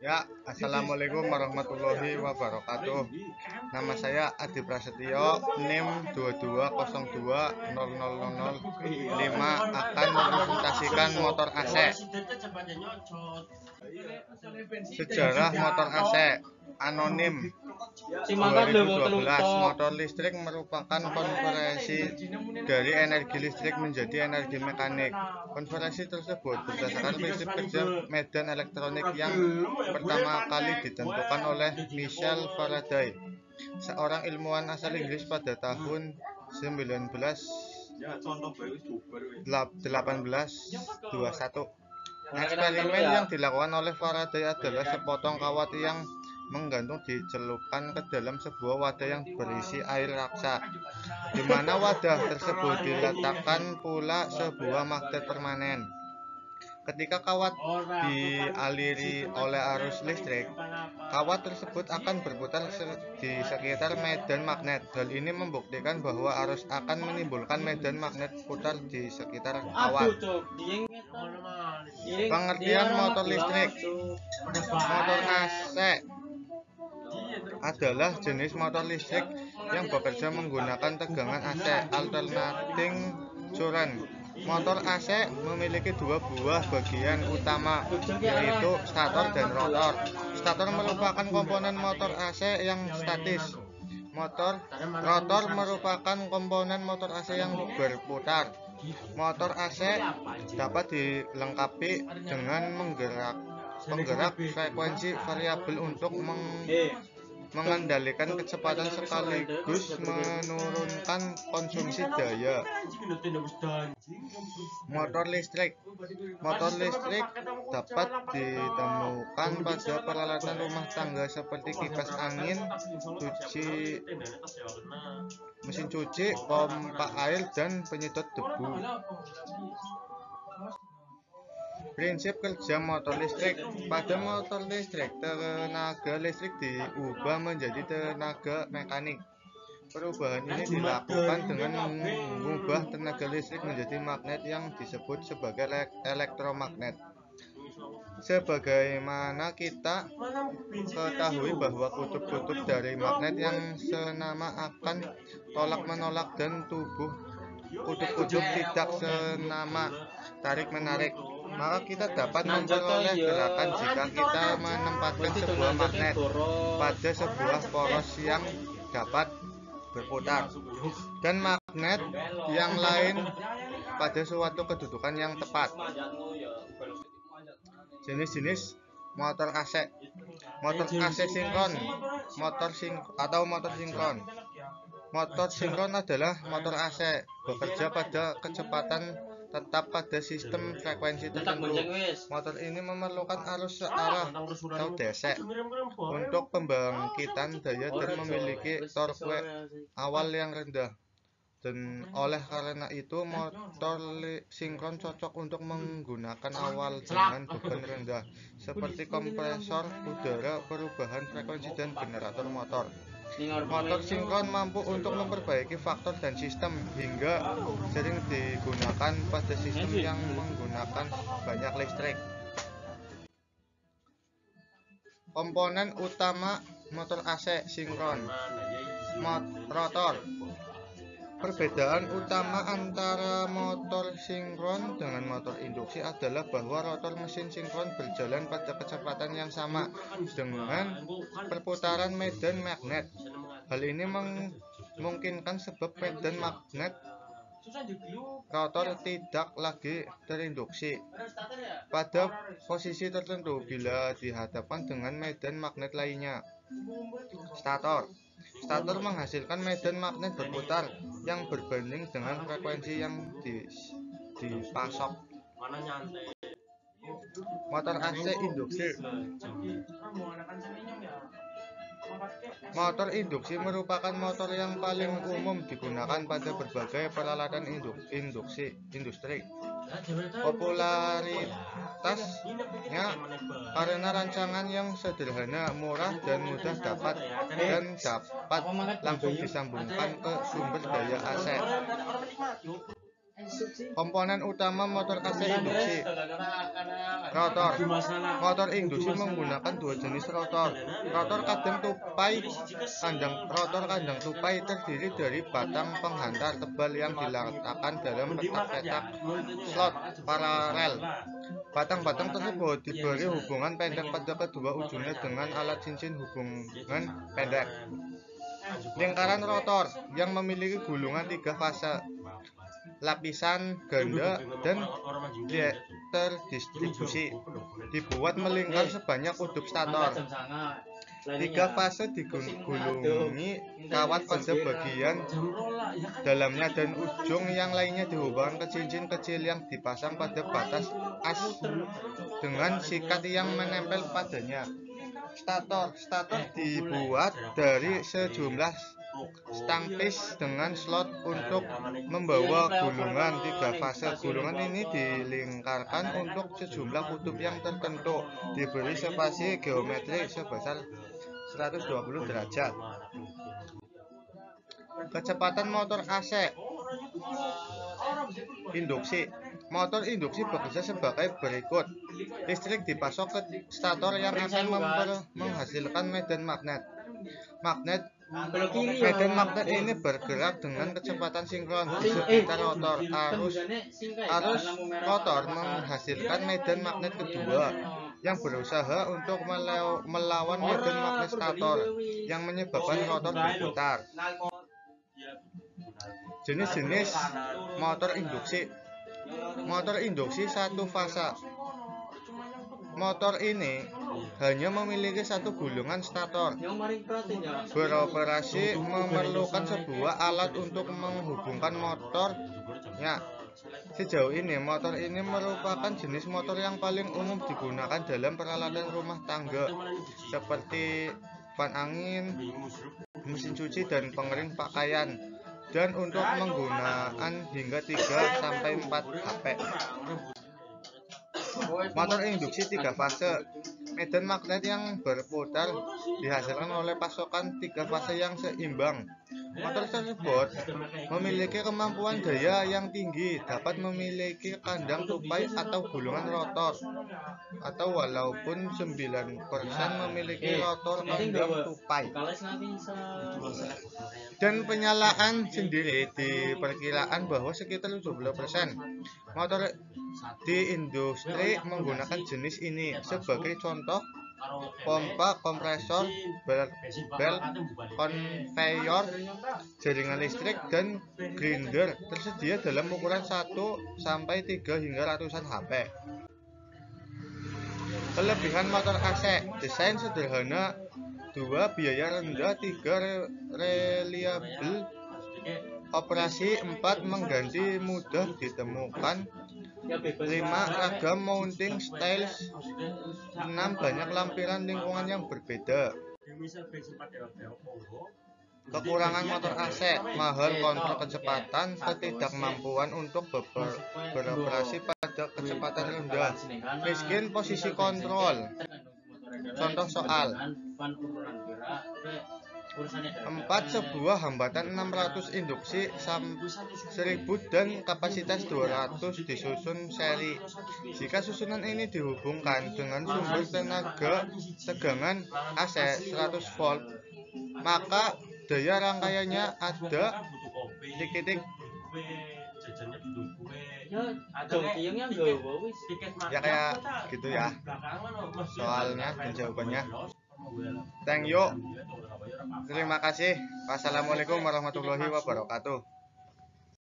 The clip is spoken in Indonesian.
Ya, assalamualaikum warahmatullahi wabarakatuh. Nama saya Adi Prasetyo, NIM 22020005 akan mempresentasikan motor AC. Sejarah motor AC anonim. 2012, motor listrik merupakan konversi dari energi listrik menjadi energi mekanik. Konversi tersebut berdasarkan prinsip kerja medan elektronik yang pertama kali ditentukan oleh Michael Faraday, seorang ilmuwan asal Inggris pada tahun 1821. Eksperimen yang dilakukan oleh Faraday adalah sepotong kawat yang menggantung dicelupkan ke dalam sebuah wadah yang berisi air raksa, di mana wadah tersebut diletakkan pula sebuah magnet permanen. Ketika kawat dialiri oleh arus listrik, kawat tersebut akan berputar di sekitar medan magnet. Hal ini membuktikan bahwa arus akan menimbulkan medan magnet putar di sekitar kawat. Pengertian motor listrik. Motor AC adalah jenis motor listrik yang bekerja menggunakan tegangan AC alternating current. Motor AC memiliki dua buah bagian utama, yaitu stator dan rotor. Stator merupakan komponen motor AC yang statis. Rotor merupakan komponen motor AC yang berputar. Motor AC dapat dilengkapi dengan penggerak frekuensi variabel untuk mengendalikan kecepatan sekaligus menurunkan konsumsi daya. Motor listrik dapat ditemukan pada peralatan rumah tangga seperti kipas angin, mesin cuci, pompa air, dan penyedot debu. Prinsip kerja motor listrik. Pada motor listrik, tenaga listrik diubah menjadi tenaga mekanik. Perubahan ini dilakukan dengan mengubah tenaga listrik menjadi magnet yang disebut sebagai elektromagnet. Sebagaimana kita ketahui bahwa kutub-kutub dari magnet yang senama akan tolak-menolak dan tubuh kutub-kutub tidak senama tarik-menarik, maka kita dapat memperoleh gerakan jika kita menempatkan sebuah magnet pada sebuah poros yang dapat berputar dan magnet yang lain pada suatu kedudukan yang tepat. Jenis-jenis motor AC. Motor AC sinkron, motor sinkron. Motor sinkron adalah motor AC bekerja pada kecepatan tetap pada sistem frekuensi tertentu. Motor ini memerlukan arus searah atau DC untuk pembangkitan daya dan memiliki torque awal yang rendah. Dan oleh karena itu motor sinkron cocok untuk menggunakan awal dengan beban rendah seperti kompresor udara, perubahan frekuensi, dan generator motor. Motor sinkron mampu untuk memperbaiki faktor dan sistem hingga sering digunakan pada sistem yang menggunakan banyak listrik. Komponen utama motor AC sinkron. Rotor. Perbedaan utama antara motor sinkron dengan motor induksi adalah bahwa rotor mesin sinkron berjalan pada kecepatan yang sama dengan perputaran medan magnet. Hal ini memungkinkan sebab medan magnet rotor tidak lagi terinduksi pada posisi tertentu bila dihadapkan dengan medan magnet lainnya. Stator menghasilkan medan magnet berputar yang berbanding dengan frekuensi yang dipasok. Motor AC induksi. Motor induksi merupakan motor yang paling umum digunakan pada berbagai peralatan industri. Popularitasnya karena rancangan yang sederhana, murah, dan mudah dapat langsung disambungkan ke sumber daya AC. Komponen utama motor AC induksi. Rotor. Motor induksi menggunakan dua jenis rotor. Rotor kandang tupai terdiri dari batang penghantar tebal yang diletakkan dalam petak-petak slot paralel. Batang-batang tersebut diberi hubungan pendek pada kedua ujungnya dengan alat cincin hubungan pendek. Lingkaran rotor yang memiliki gulungan 3 fase, lapisan ganda dan terdistribusi, dibuat melingkar sebanyak kutub stator. 3 fase digulungi kawat pada bagian dalamnya dan ujung yang lainnya dihubungkan ke cincin kecil yang dipasang pada batas as dengan sikat yang menempel padanya. Stator dibuat dari sejumlah stangpis dengan slot untuk membawa gulungan 3 fase. Gulungan ini dilingkarkan untuk sejumlah kutub yang tertentu, diberi spasi geometri sebesar 120 derajat. Kecepatan motor AC induksi. Motor induksi bekerja sebagai berikut. Listrik dipasok ke stator yang akan menghasilkan medan magnet. Medan magnet ini bergerak dengan kecepatan sinkron di sekitar rotor. Arus rotor menghasilkan medan magnet kedua yang berusaha untuk melawan medan magnet stator yang menyebabkan rotor berputar. Jenis-jenis motor induksi. Motor induksi 1 fase. Motor ini hanya memiliki 1 gulungan stator. Beroperasi memerlukan sebuah alat untuk menghubungkan motornya. Sejauh ini, motor ini merupakan jenis motor yang paling umum digunakan dalam peralatan rumah tangga seperti fan angin, mesin cuci, dan pengering pakaian, dan untuk penggunaan hingga 3-4 HP. Motor induksi 3 fase. Medan magnet yang berputar dihasilkan oleh pasokan 3 fase yang seimbang. Motor tersebut memiliki kemampuan daya yang tinggi, dapat memiliki kandang tupai atau gulungan rotor, atau walaupun 9% memiliki rotor kandang tupai. Dan penyalaan sendiri diperkirakan bahwa sekitar 70% motor di industri menggunakan jenis ini. Sebagai contoh, pompa, kompresor, bel conveyor, jaringan listrik, dan grinder tersedia dalam ukuran 1-3 hingga ratusan HP. Kelebihan motor AC: desain sederhana, 2 biaya rendah, 3 reliable operasi, 4 mengganti mudah ditemukan, 5 ragam mounting styles, 6 banyak lampiran lingkungan yang berbeda. Kekurangan motor AC: mahal kontrol kecepatan, ketidakmampuan untuk beroperasi pada kecepatan rendah, miskin posisi kontrol. Contoh soal 4. Sebuah hambatan 600 induksi 1000 dan kapasitas 200 disusun seri. Jika susunan ini dihubungkan dengan sumber tenaga tegangan AC 100 volt, maka daya rangkaiannya ada titik-titik. Ya kayak gitu ya soalnya dan jawabannya. Thank you. Terima kasih. Wassalamualaikum warahmatullahi wabarakatuh.